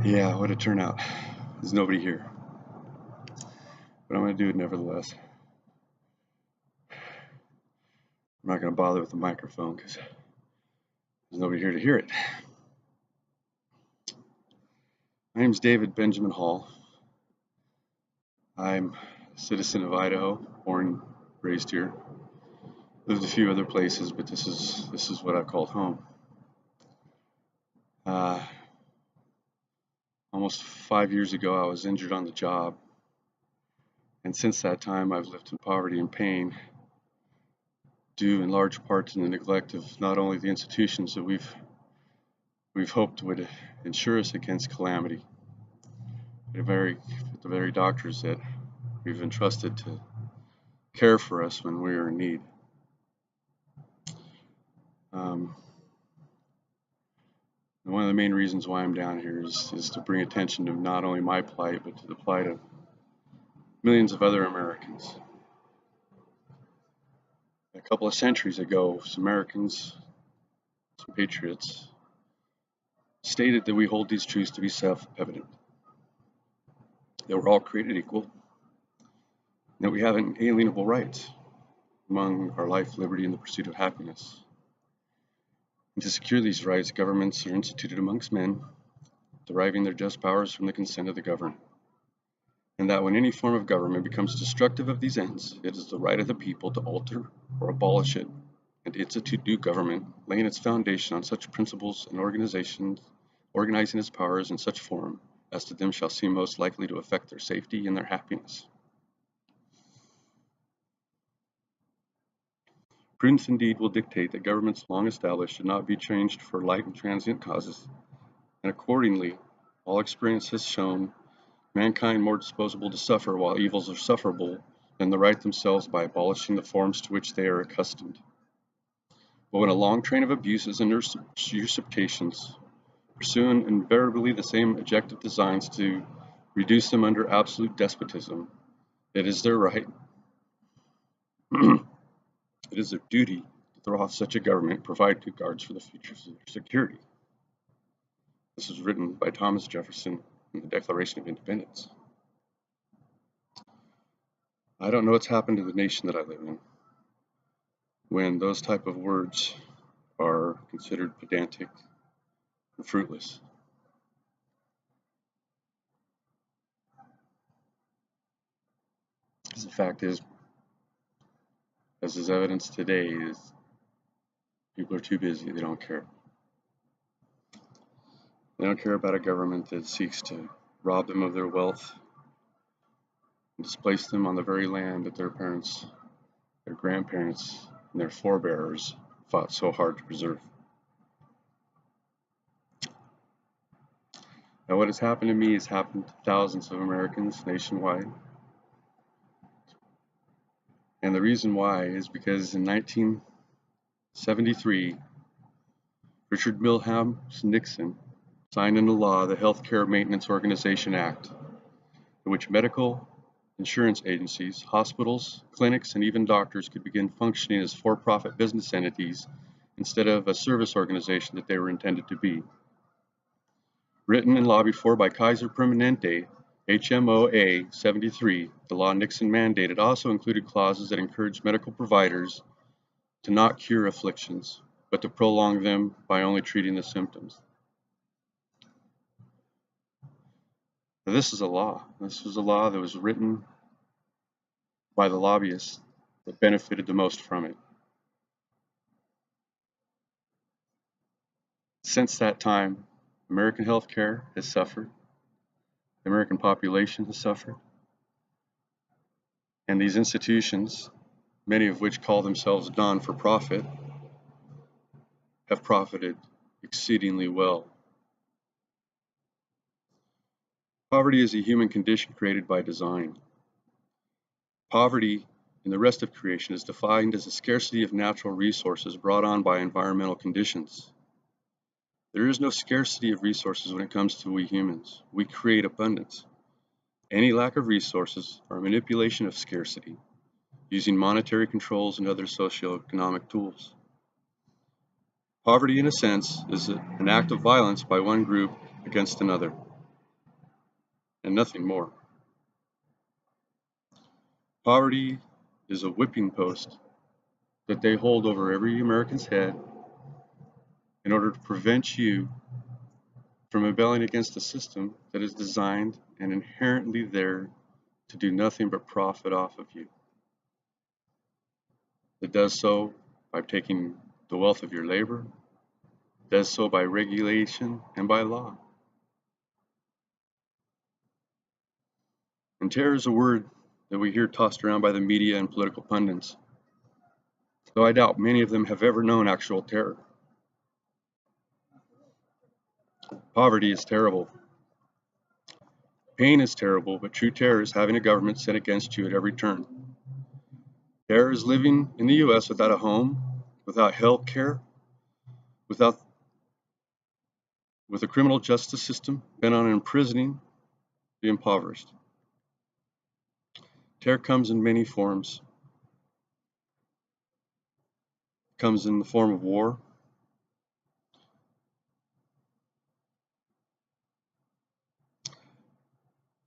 Yeah, what a turnout. There's nobody here. But I'm going to do it nevertheless. I'm not going to bother with the microphone because there's nobody here to hear it. My name is David Benjamin Hall. I'm a citizen of Idaho, born, raised here. Lived a few other places, but this is what I called home. Almost 5 years ago, I was injured on the job, and since that time, I've lived in poverty and pain, due in large part to the neglect of not only the institutions that we've hoped would insure us against calamity, but the very doctors that we've entrusted to care for us when we are in need. One of the main reasons why I'm down here is to bring attention to not only my plight, but to the plight of millions of other Americans. A couple of centuries ago, some Americans, some patriots, stated that we hold these truths to be self-evident. That we're all created equal, and that we have inalienable rights among our life, liberty, and the pursuit of happiness. And to secure these rights, governments are instituted amongst men, deriving their just powers from the consent of the governed. And that when any form of government becomes destructive of these ends, it is the right of the people to alter or abolish it, and to institute new government, laying its foundation on such principles and organizing its powers in such form as to them shall seem most likely to affect their safety and their happiness. Prudence indeed will dictate that governments long established should not be changed for light and transient causes, and accordingly, all experience has shown mankind more disposable to suffer while evils are sufferable than the right themselves by abolishing the forms to which they are accustomed. But when a long train of abuses and usurpations pursue invariably the same objective designs to reduce them under absolute despotism, it is their right, it is their duty to throw off such a government, provide good guards for the future security. This was written by Thomas Jefferson in the Declaration of Independence. I don't know what's happened to the nation that I live in when those type of words are considered pedantic and fruitless. The fact is, as is evidenced today, is people are too busy. They don't care. They don't care about a government that seeks to rob them of their wealth and displace them on the very land that their parents, their grandparents, and their forebears fought so hard to preserve. Now, what has happened to me has happened to thousands of Americans nationwide. And the reason why is because in 1973, Richard Milhous Nixon signed into law the Health Care Maintenance Organization Act, in which medical insurance agencies, hospitals, clinics, and even doctors could begin functioning as for-profit business entities instead of a service organization that they were intended to be. Written and lobbied for by Kaiser Permanente, HMOA 73, the law Nixon mandated also included clauses that encouraged medical providers to not cure afflictions, but to prolong them by only treating the symptoms. Now, this is a law. This was a law that was written by the lobbyists that benefited the most from it. Since that time, American healthcare has suffered, the American population has suffered, and these institutions, many of which call themselves non-for-profit, have profited exceedingly well. Poverty is a human condition created by design. Poverty in the rest of creation is defined as a scarcity of natural resources brought on by environmental conditions. There is no scarcity of resources when it comes to we humans. We create abundance. Any lack of resources or manipulation of scarcity, using monetary controls and other socioeconomic tools. Poverty, in a sense, is an act of violence by one group against another. and nothing more. Poverty is a whipping post that they hold over every American's head in order to prevent you from rebelling against a system that is designed and inherently there to do nothing but profit off of you. It does so by taking the wealth of your labor, does so by regulation and by law. And terror is a word that we hear tossed around by the media and political pundits, though I doubt many of them have ever known actual terror. Poverty is terrible. Pain is terrible, but true terror is having a government set against you at every turn. Terror is living in the U.S. without a home, without health care, with a criminal justice system bent on imprisoning the impoverished. Terror comes in many forms. It comes in the form of war.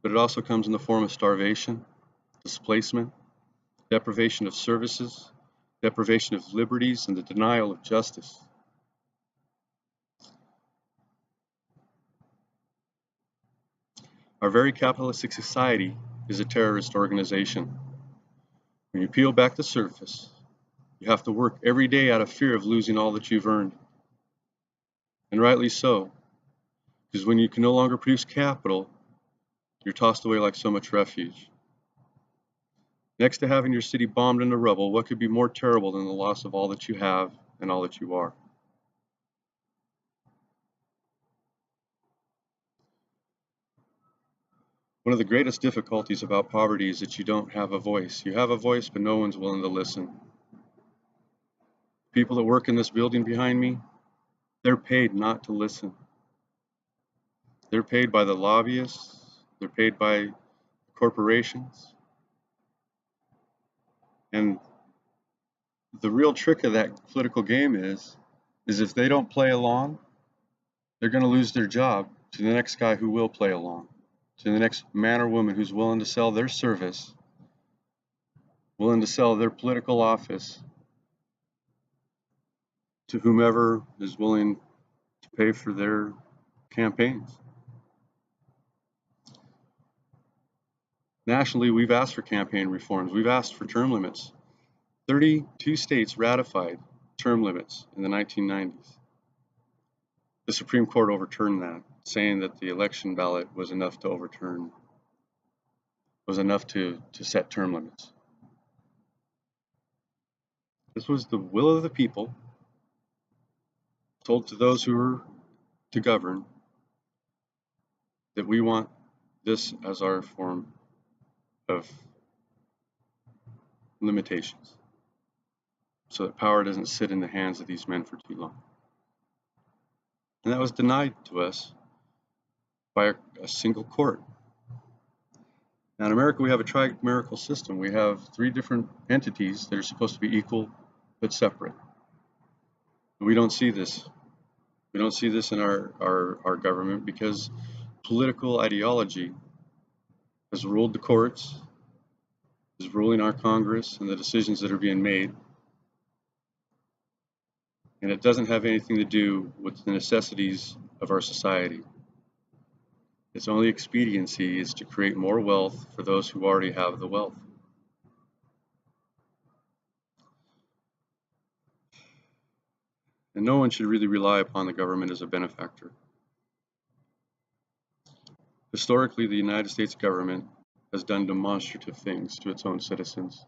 But it also comes in the form of starvation, displacement, deprivation of services, deprivation of liberties, and the denial of justice. Our very capitalistic society is a terrorist organization. When you peel back the surface, you have to work every day out of fear of losing all that you've earned. And rightly so, because when you can no longer produce capital, you're tossed away like so much refuge. Next to having your city bombed into rubble, what could be more terrible than the loss of all that you have and all that you are? One of the greatest difficulties about poverty is that you don't have a voice. You have a voice, but no one's willing to listen. People that work in this building behind me, they're paid not to listen. They're paid by the lobbyists, they're paid by corporations. And the real trick of that political game is if they don't play along, they're going to lose their job to the next guy who will play along, to the next man or woman who's willing to sell their service, willing to sell their political office to whomever is willing to pay for their campaigns. Nationally, we've asked for campaign reforms. We've asked for term limits. 32 states ratified term limits in the 1990s. The Supreme Court overturned that, saying that the election ballot was enough to set term limits. This was the will of the people, told to those who were to govern, that we want this as our form of limitations, so that power doesn't sit in the hands of these men for too long. And that was denied to us by a single court. Now in America, we have a trimerical system. We have 3 different entities that are supposed to be equal but separate. We don't see this. We don't see this in our government because political ideology has ruled the courts, is ruling our Congress and the decisions that are being made. And it doesn't have anything to do with the necessities of our society. Its only expediency is to create more wealth for those who already have the wealth. And no one should really rely upon the government as a benefactor. Historically, the United States government has done demonstrative things to its own citizens.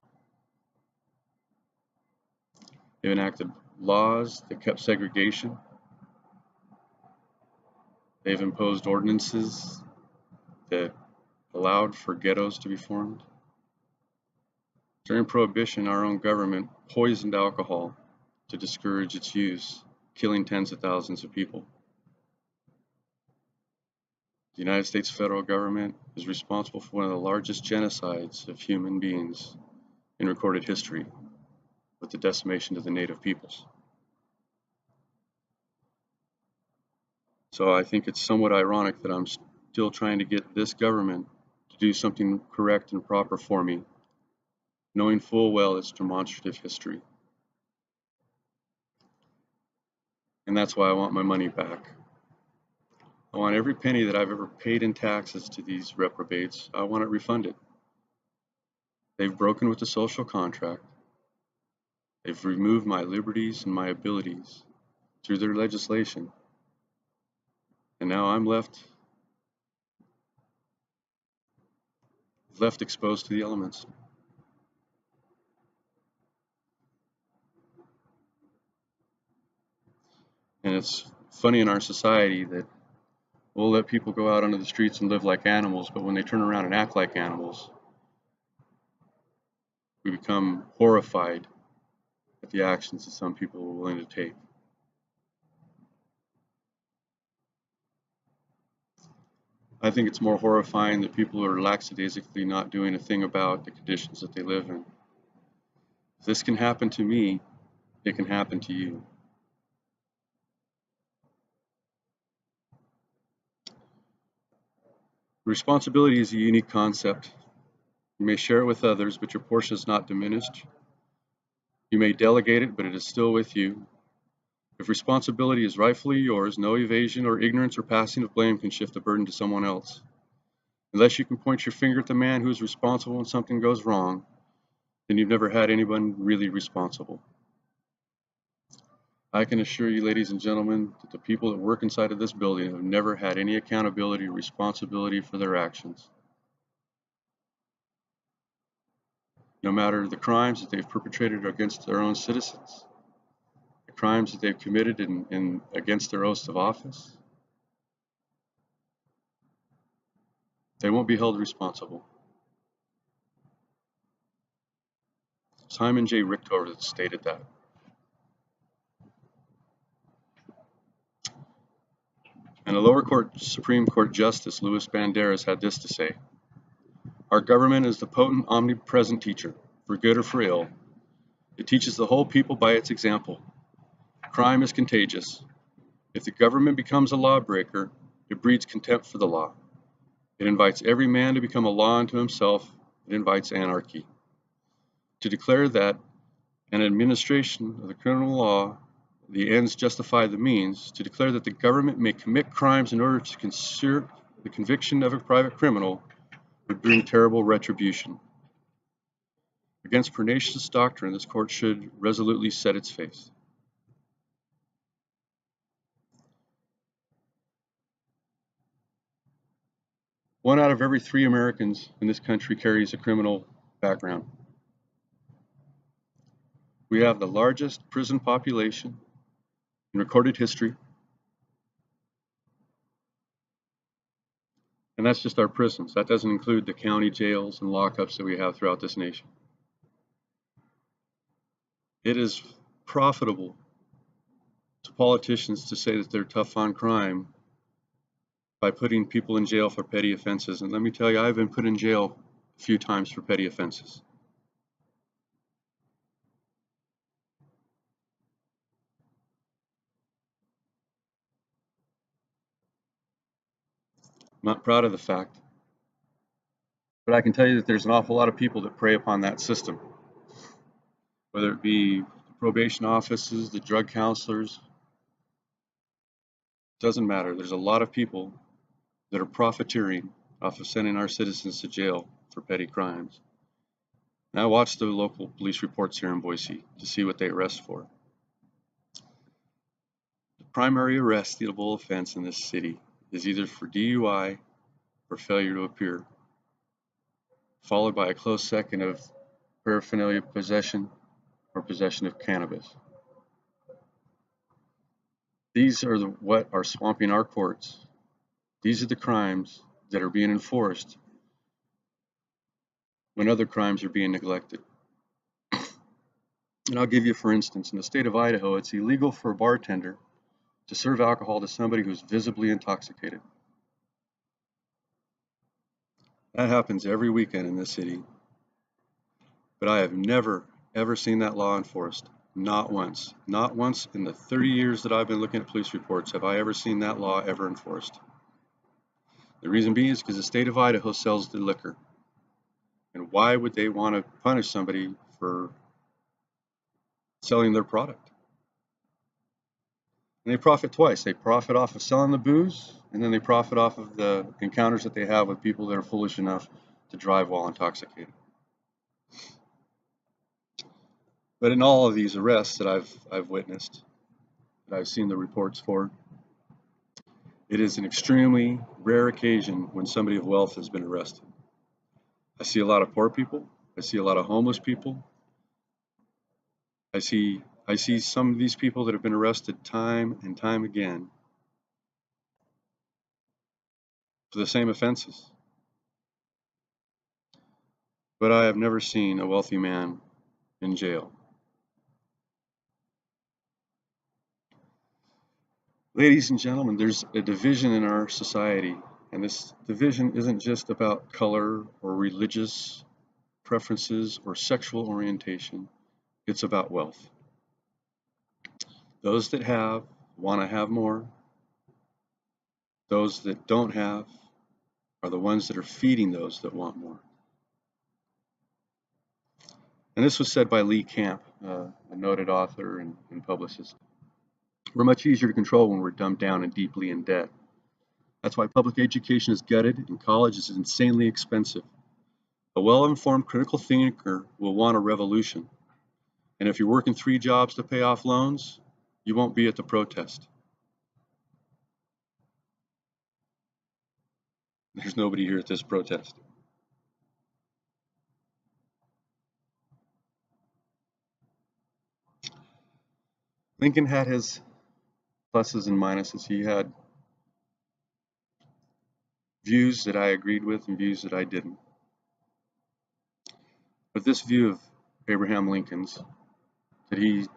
They've enacted laws that kept segregation. They've imposed ordinances that allowed for ghettos to be formed. During Prohibition, our own government poisoned alcohol to discourage its use, killing tens of thousands of people. The United States federal government is responsible for one of the largest genocides of human beings in recorded history, with the decimation of the native peoples. So I think it's somewhat ironic that I'm still trying to get this government to do something correct and proper for me, knowing full well it's demonstrative history. And that's why I want my money back. I want every penny that I've ever paid in taxes to these reprobates, I want it refunded. They've broken with the social contract. They've removed my liberties and my abilities through their legislation. And now I'm left exposed to the elements. And it's funny in our society that we'll let people go out onto the streets and live like animals, but when they turn around and act like animals, we become horrified at the actions that some people are willing to take. I think it's more horrifying that people are lackadaisically not doing a thing about the conditions that they live in. If this can happen to me, it can happen to you. Responsibility is a unique concept. You may share it with others, but your portion is not diminished. You may delegate it, but it is still with you. If responsibility is rightfully yours, no evasion or ignorance or passing of blame can shift the burden to someone else. Unless you can point your finger at the man who is responsible when something goes wrong, then you've never had anyone really responsible. I can assure you, ladies and gentlemen, that the people that work inside of this building have never had any accountability or responsibility for their actions. No matter the crimes that they've perpetrated against their own citizens, the crimes that they've committed against their oaths of office, they won't be held responsible. Simon J. Richtover stated that. And a lower court Supreme Court Justice, Louis Banderas, had this to say: "Our government is the potent, omnipresent teacher, for good or for ill. It teaches the whole people by its example. Crime is contagious. If the government becomes a lawbreaker, it breeds contempt for the law. It invites every man to become a law unto himself. It invites anarchy. To declare that an administration of the criminal law, the ends justify the means, to declare that the government may commit crimes in order to consider the conviction of a private criminal, would bring terrible retribution. Against pernicious doctrine, this court should resolutely set its face." One out of every 3 Americans in this country carries a criminal background. We have the largest prison population in recorded history. And that's just our prisons. That doesn't include the county jails and lockups that we have throughout this nation. It is profitable to politicians to say that they're tough on crime by putting people in jail for petty offenses. And let me tell you, I've been put in jail a few times for petty offenses. I'm not proud of the fact, but I can tell you that there's an awful lot of people that prey upon that system, whether it be the probation offices, the drug counselors. It doesn't matter. There's a lot of people that are profiteering off of sending our citizens to jail for petty crimes. And I watch the local police reports here in Boise to see what they arrest for. The primary arrestable offense in this city is either for DUI or failure to appear, followed by a close second of paraphernalia possession or possession of cannabis. These are what are swamping our courts. These are the crimes that are being enforced when other crimes are being neglected. And I'll give you, for instance, in the state of Idaho, it's illegal for a bartender to serve alcohol to somebody who's visibly intoxicated. That happens every weekend in this city. But I have never, ever seen that law enforced. Not once. Not once in the 30 years that I've been looking at police reports have I ever seen that law ever enforced. The reason being is because the state of Idaho sells the liquor. And why would they want to punish somebody for selling their product? And they profit twice. They profit off of selling the booze, and then they profit off of the encounters that they have with people that are foolish enough to drive while intoxicated. But in all of these arrests that I've witnessed, that I've seen the reports for, it is an extremely rare occasion when somebody of wealth has been arrested. I see a lot of poor people. I see a lot of homeless people. I see some of these people that have been arrested time and time again for the same offenses. But I have never seen a wealthy man in jail. Ladies and gentlemen, there's a division in our society, and this division isn't just about color or religious preferences or sexual orientation. It's about wealth. Those that have want to have more. Those that don't have are the ones that are feeding those that want more. And this was said by Lee Camp, a noted author and publicist. We're much easier to control when we're dumbed down and deeply in debt. That's why public education is gutted and college is insanely expensive. A well-informed critical thinker will want a revolution. And if you're working 3 jobs to pay off loans, you won't be at the protest. There's nobody here at this protest. Lincoln had his pluses and minuses. He had views that I agreed with and views that I didn't. But this view of Abraham Lincoln's that he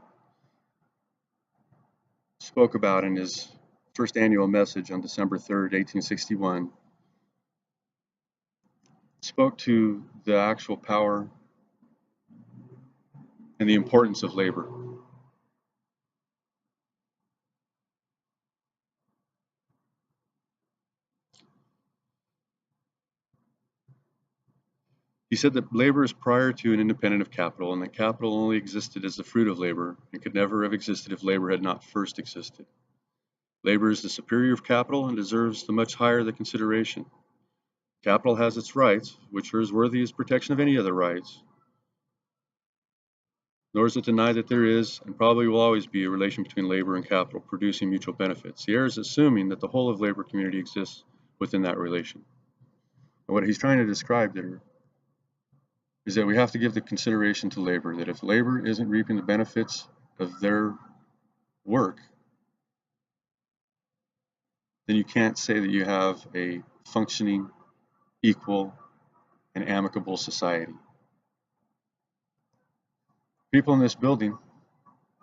spoke about in his first annual message on December 3rd, 1861, spoke to the actual power and the importance of labor. He said that labor is prior to and independent of capital, and that capital only existed as the fruit of labor and could never have existed if labor had not first existed. Labor is the superior of capital and deserves the much higher the consideration. Capital has its rights, which are as worthy as protection of any other rights, nor is it denied that there is, and probably will always be, a relation between labor and capital producing mutual benefits. The error is assuming that the whole of labor community exists within that relation. And what he's trying to describe there is that we have to give the consideration to labor, that if labor isn't reaping the benefits of their work, then you can't say that you have a functioning, equal, and amicable society. People in this building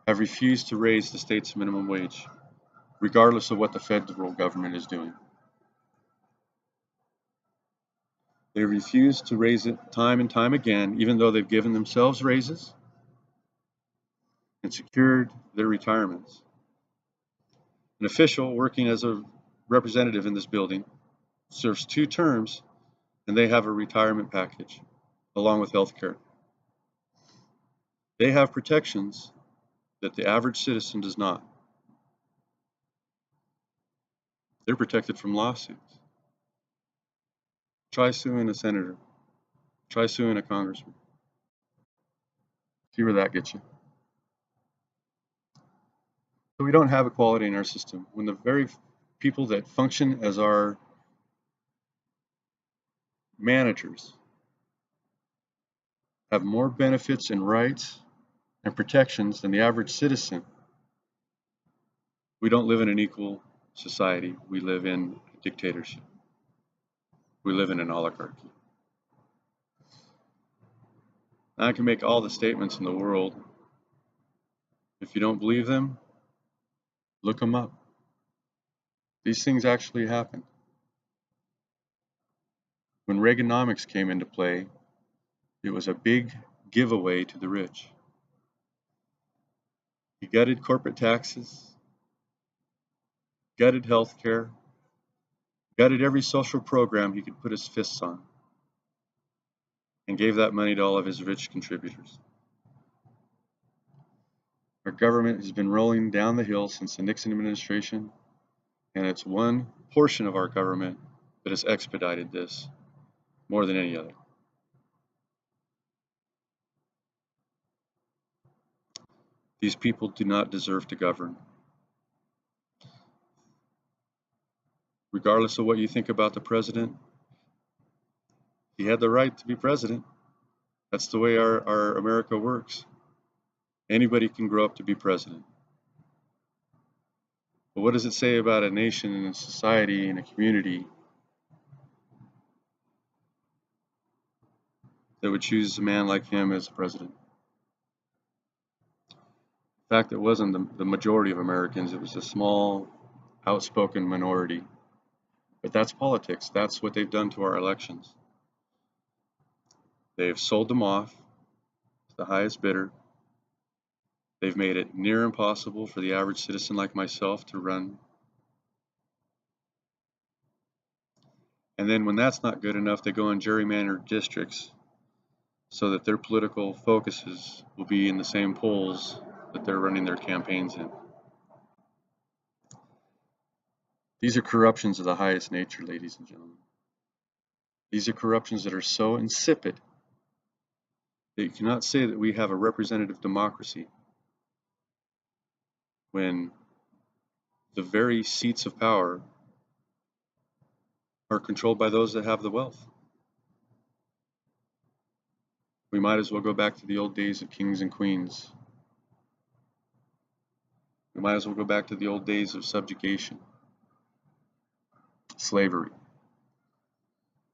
have refused to raise the state's minimum wage, regardless of what the federal government is doing. They refuse to raise it time and time again, even though they've given themselves raises and secured their retirements. An official working as a representative in this building serves 2 terms, and they have a retirement package along with health care. They have protections that the average citizen does not. They're protected from lawsuits. Try suing a senator. Try suing a congressman. See where that gets you. So we don't have equality in our system. When the very people that function as our managers have more benefits and rights and protections than the average citizen, we don't live in an equal society. We live in a dictatorship. We live in an oligarchy. I can make all the statements in the world. If you don't believe them, look them up. These things actually happen. When Reaganomics came into play, it was a big giveaway to the rich. He gutted corporate taxes, gutted health care, gutted every social program he could put his fists on, and gave that money to all of his rich contributors. Our government has been rolling down the hill since the Nixon administration, and it's one portion of our government that has expedited this more than any other. These people do not deserve to govern. Regardless of what you think about the president, he had the right to be president. That's the way our America works. Anybody can grow up to be president. But what does it say about a nation and a society and a community that would choose a man like him as president? In fact, it wasn't the majority of Americans. It was a small, outspoken minority. But that's politics. That's what they've done to our elections. They've sold them off to the highest bidder. They've made it near impossible for the average citizen like myself to run. And then when that's not good enough, they go in gerrymandered districts so that their political focuses will be in the same polls that they're running their campaigns in. These are corruptions of the highest nature, ladies and gentlemen. These are corruptions that are so insipid that you cannot say that we have a representative democracy when the very seats of power are controlled by those that have the wealth. We might as well go back to the old days of kings and queens. We might as well go back to the old days of subjugation, slavery.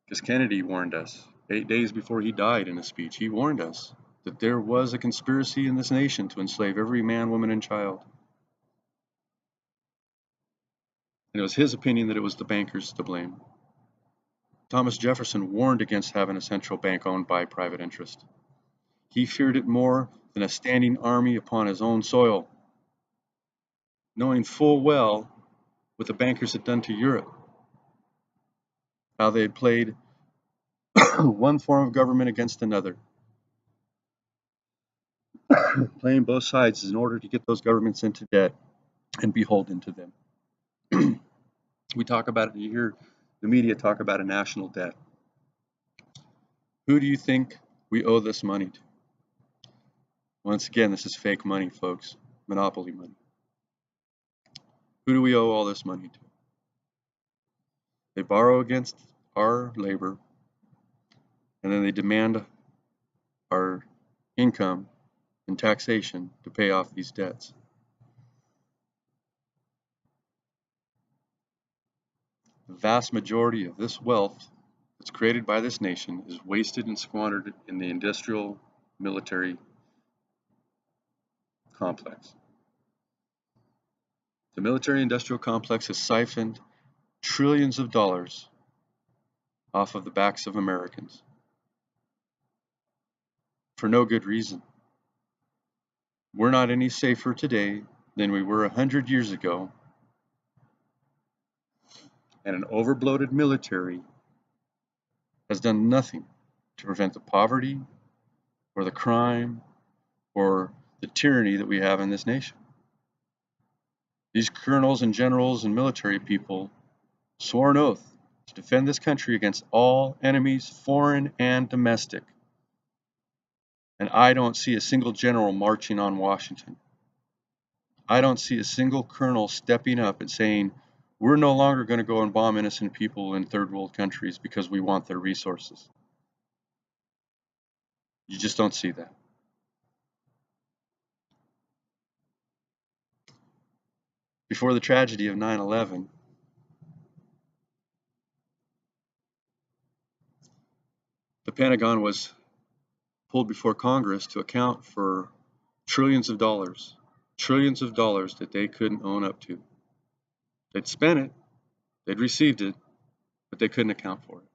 Because Kennedy warned us 8 days before he died in a speech. He warned us that there was a conspiracy in this nation to enslave every man, woman, and child. And it was his opinion that it was the bankers to blame. Thomas Jefferson warned against having a central bank owned by private interest. He feared it more than a standing army upon his own soil, knowing full well what the bankers had done to Europe, how they had played one form of government against another, playing both sides in order to get those governments into debt and beholden to them. We talk about it, you hear the media talk about a national debt. Who do you think we owe this money to? Once again, this is fake money, folks. Monopoly money. Who do we owe all this money to? They borrow against our labor, and then they demand our income and taxation to pay off these debts. The vast majority of this wealth that's created by this nation is wasted and squandered in the industrial military complex. The military industrial complex has siphoned trillions of dollars off of the backs of Americans for no good reason. We're not any safer today than we were 100 years ago, and an overbloated military has done nothing to prevent the poverty or the crime or the tyranny that we have in this nation. These colonels and generals and military people swore an oath to defend this country against all enemies, foreign and domestic. And I don't see a single general marching on Washington. I don't see a single colonel stepping up and saying, we're no longer going to go and bomb innocent people in third world countries because we want their resources. You just don't see that. Before the tragedy of 9/11, the Pentagon was pulled before Congress to account for trillions of dollars that they couldn't own up to. They'd spent it, they'd received it, but they couldn't account for it.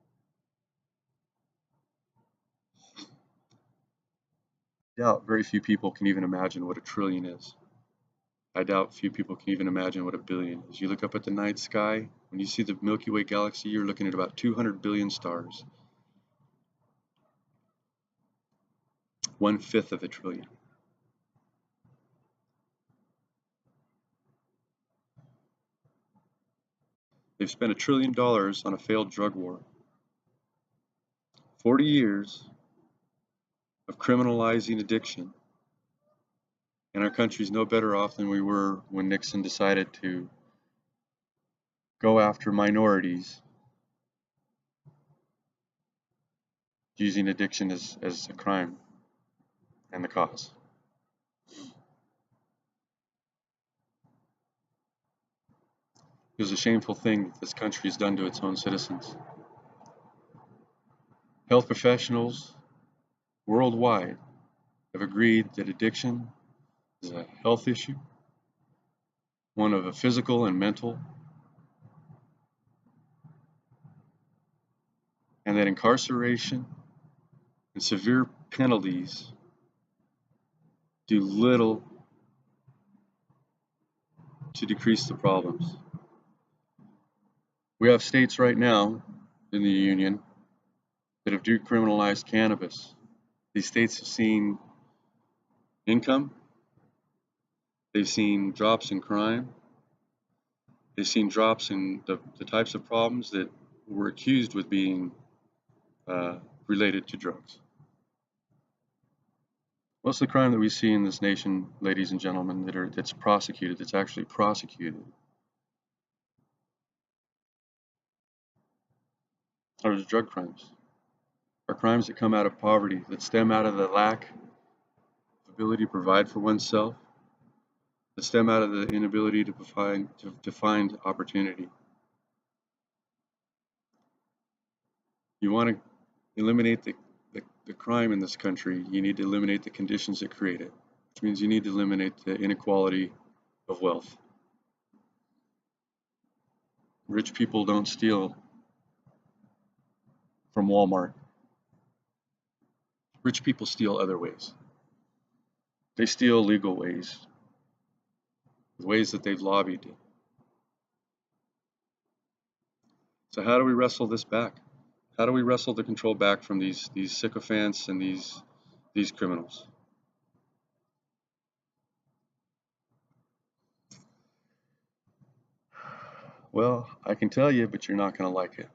I doubt very few people can even imagine what a trillion is. I doubt few people can even imagine what a billion is. You look up at the night sky, when you see the Milky Way galaxy, you're looking at about 200 billion stars. 1/5 of a trillion. They've spent $1 trillion on a failed drug war. 40 years of criminalizing addiction, and our country's no better off than we were when Nixon decided to go after minorities using addiction as a crime and the cause. It was a shameful thing that this country has done to its own citizens. Health professionals worldwide have agreed that addiction is a health issue, one of a physical and mental, and that incarceration and severe penalties do little to decrease the problems. We have states right now in the union that have decriminalized cannabis. These states have seen income, they've seen drops in crime, they've seen drops in the types of problems that were accused with being related to drugs. Most of the crime that we see in this nation, ladies and gentlemen, that's prosecuted, that's actually prosecuted, are the drug crimes. Are crimes that come out of poverty, that stem out of the lack of ability to provide for oneself, that stem out of the inability to find opportunity. You want to eliminate the crime in this country, you need to eliminate the conditions that create it, which means you need to eliminate the inequality of wealth. Rich people don't steal from Walmart. Rich people steal other ways. They steal legal ways, the ways that they've lobbied. So how do we wrestle this back? How do we wrestle the control back from these sycophants and these criminals? Well, I can tell you, but you're not going to like it.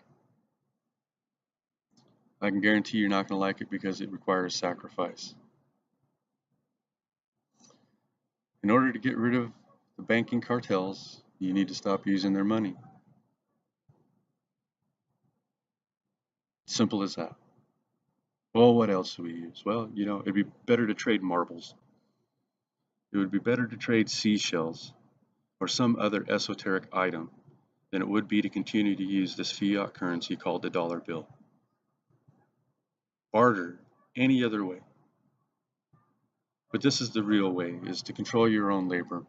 I can guarantee you're not going to like it because it requires sacrifice. In order to get rid of the banking cartels, you need to stop using their money. Simple as that. Well, what else do we use? Well, it'd be better to trade marbles. It would be better to trade seashells or some other esoteric item than it would be to continue to use this fiat currency called the dollar bill. Barter any other way. But this is the real way, is to control your own labor.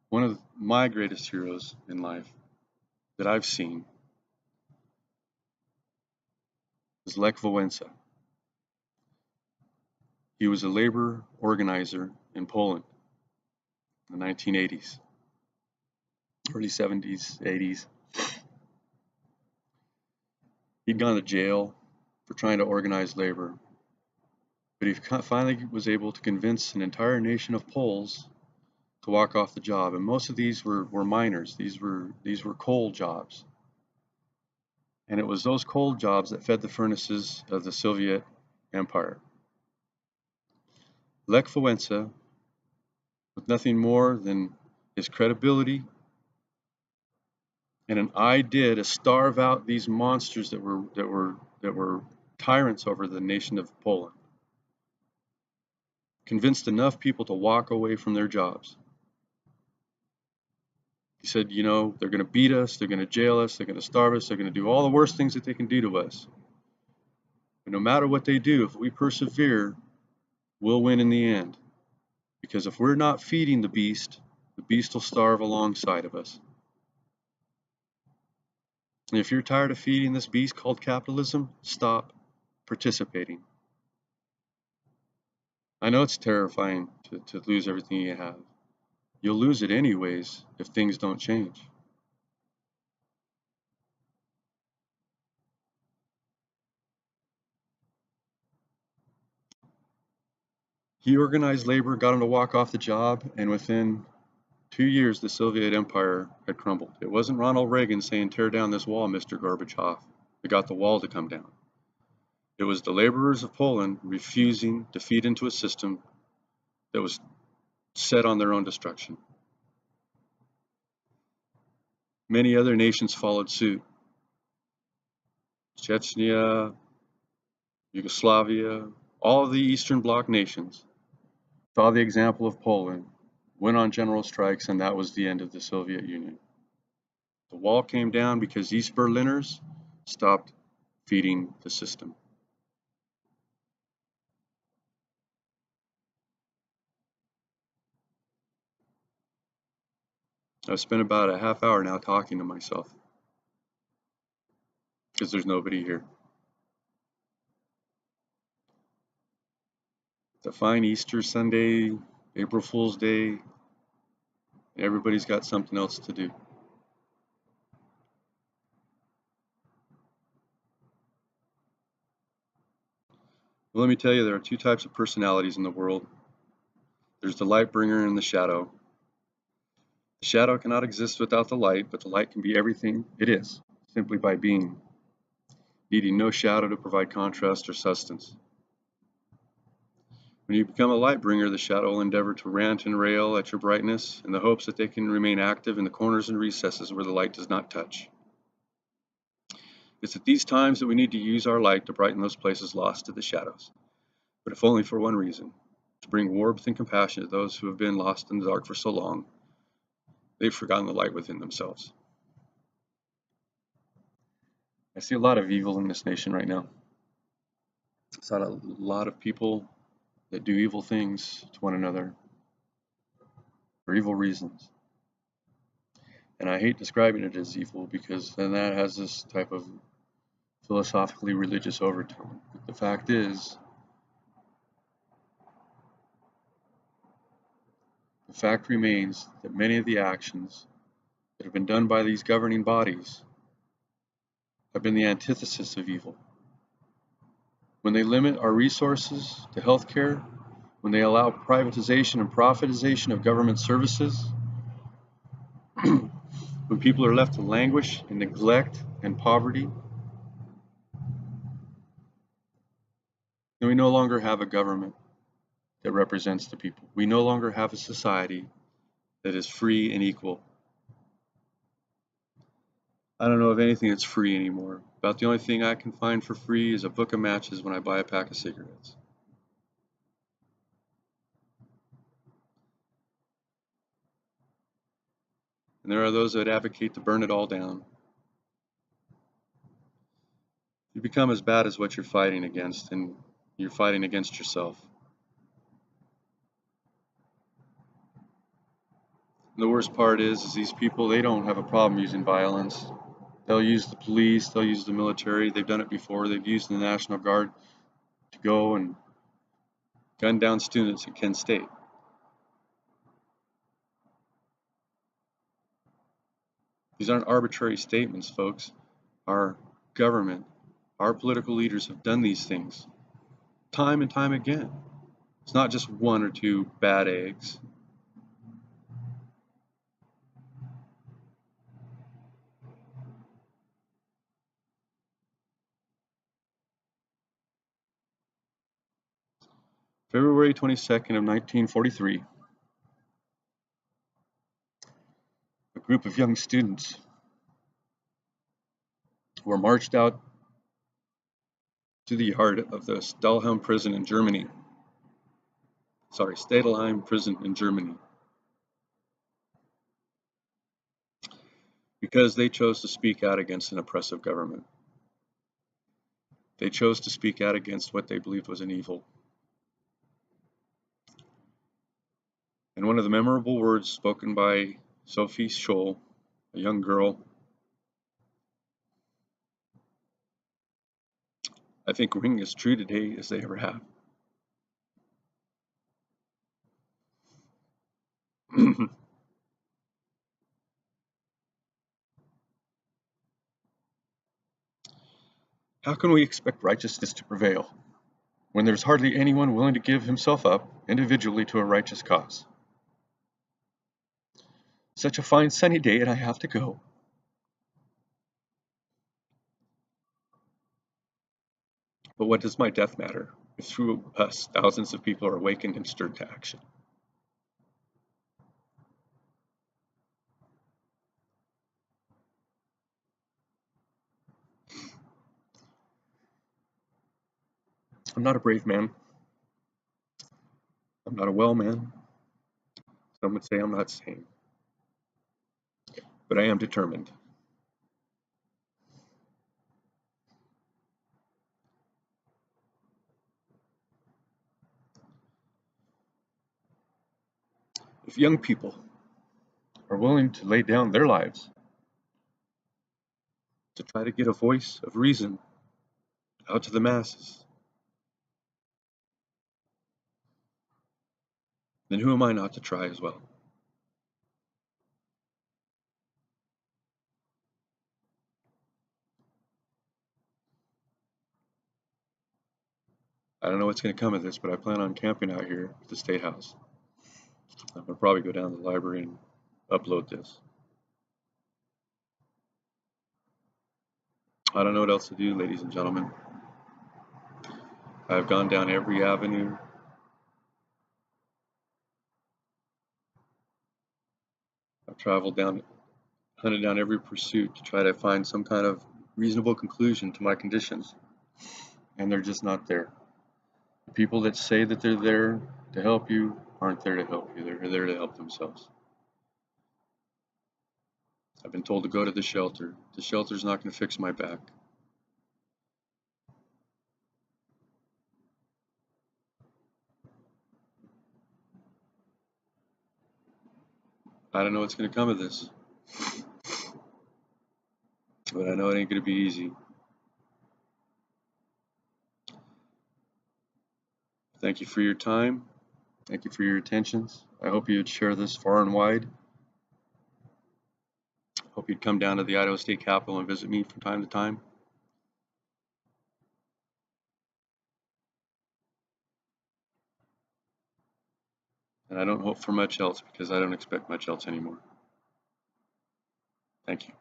One of my greatest heroes in life that I've seen is Lech Wałęsa. He was a labor organizer in Poland in the 1980s, early 70s, 80s. He'd gone to jail for trying to organize labor, but he finally was able to convince an entire nation of Poles to walk off the job, and most of these were miners. These were coal jobs, and it was those coal jobs that fed the furnaces of the Soviet Empire. Lech Wałęsa, with nothing more than his credibility and an idea to starve out these monsters that were tyrants over the nation of Poland, convinced enough people to walk away from their jobs. He said, they're going to beat us, they're going to jail us, they're going to starve us, they're going to do all the worst things that they can do to us. But no matter what they do, if we persevere, we'll win in the end. Because if we're not feeding the beast will starve alongside of us. And if you're tired of feeding this beast called capitalism, stop participating. I know it's terrifying to lose everything you have. You'll lose it anyways if things don't change. He organized labor, got them to walk off the job, and within 2 years the Soviet Empire had crumbled. It wasn't Ronald Reagan saying, "Tear down this wall, Mr. Gorbachev," that got the wall to come down. It was the laborers of Poland refusing to feed into a system that was set on their own destruction. Many other nations followed suit. Chechnya, Yugoslavia, all of the Eastern Bloc nations saw the example of Poland, went on general strikes, and that was the end of the Soviet Union. The wall came down because East Berliners stopped feeding the system. I've spent about a half hour now talking to myself because there's nobody here. It's a fine Easter Sunday, April Fool's Day. Everybody's got something else to do. Well, let me tell you, there are two types of personalities in the world. There's the light bringer and the shadow. The shadow cannot exist without the light, but the light can be everything it is, simply by being, needing no shadow to provide contrast or substance. When you become a light bringer, the shadow will endeavor to rant and rail at your brightness in the hopes that they can remain active in the corners and recesses where the light does not touch. It's at these times that we need to use our light to brighten those places lost to the shadows, but if only for one reason, to bring warmth and compassion to those who have been lost in the dark for so long, they've forgotten the light within themselves. I see a lot of evil in this nation right now. I saw a lot of people that do evil things to one another for evil reasons. And I hate describing it as evil because then that has this type of philosophically religious overtone. But the fact is, the fact remains that many of the actions that have been done by these governing bodies have been the antithesis of evil. When they limit our resources to healthcare, when they allow privatization and profitization of government services, when people are left to languish in neglect and poverty, then we no longer have a government that represents the people. We no longer have a society that is free and equal. I don't know of anything that's free anymore. About the only thing I can find for free is a book of matches when I buy a pack of cigarettes. And there are those that advocate to burn it all down. You become as bad as what you're fighting against, and you're fighting against yourself. And the worst part is these people, they don't have a problem using violence. They'll use the police, they'll use the military, they've done it before, they've used the National Guard to go and gun down students at Kent State. These aren't arbitrary statements, folks. Our government, our political leaders have done these things time and time again. It's not just one or two bad eggs. February 22nd of 1943, a group of young students were marched out to the yard of the Stahlhelm prison in Germany. Stadelheim prison in Germany. Because they chose to speak out against an oppressive government. They chose to speak out against what they believed was an evil. And one of the memorable words spoken by Sophie Scholl, a young girl, I think ring as true today as they ever have. How can we expect righteousness to prevail when there's hardly anyone willing to give himself up individually to a righteous cause? Such a fine sunny day and I have to go. But what does my death matter if through us thousands of people are awakened and stirred to action? I'm not a brave man. I'm not a well man. Some would say I'm not sane. But I am determined. If young people are willing to lay down their lives to try to get a voice of reason out to the masses, then who am I not to try as well? I don't know what's going to come of this, but I plan on camping out here at the State House. I'm going to probably go down to the library and upload this. I don't know what else to do, ladies and gentlemen. I've gone down every avenue. I've traveled down, hunted down every pursuit to try to find some kind of reasonable conclusion to my conditions, and they're just not there. The people that say that they're there to help you aren't there to help you. They're there to help themselves. I've been told to go to the shelter. The shelter's not going to fix my back. I don't know what's going to come of this, but I know it ain't going to be easy. Thank you for your time. Thank you for your attentions. I hope you'd share this far and wide. Hope you'd come down to the Idaho State Capitol and visit me from time to time. And I don't hope for much else because I don't expect much else anymore. Thank you.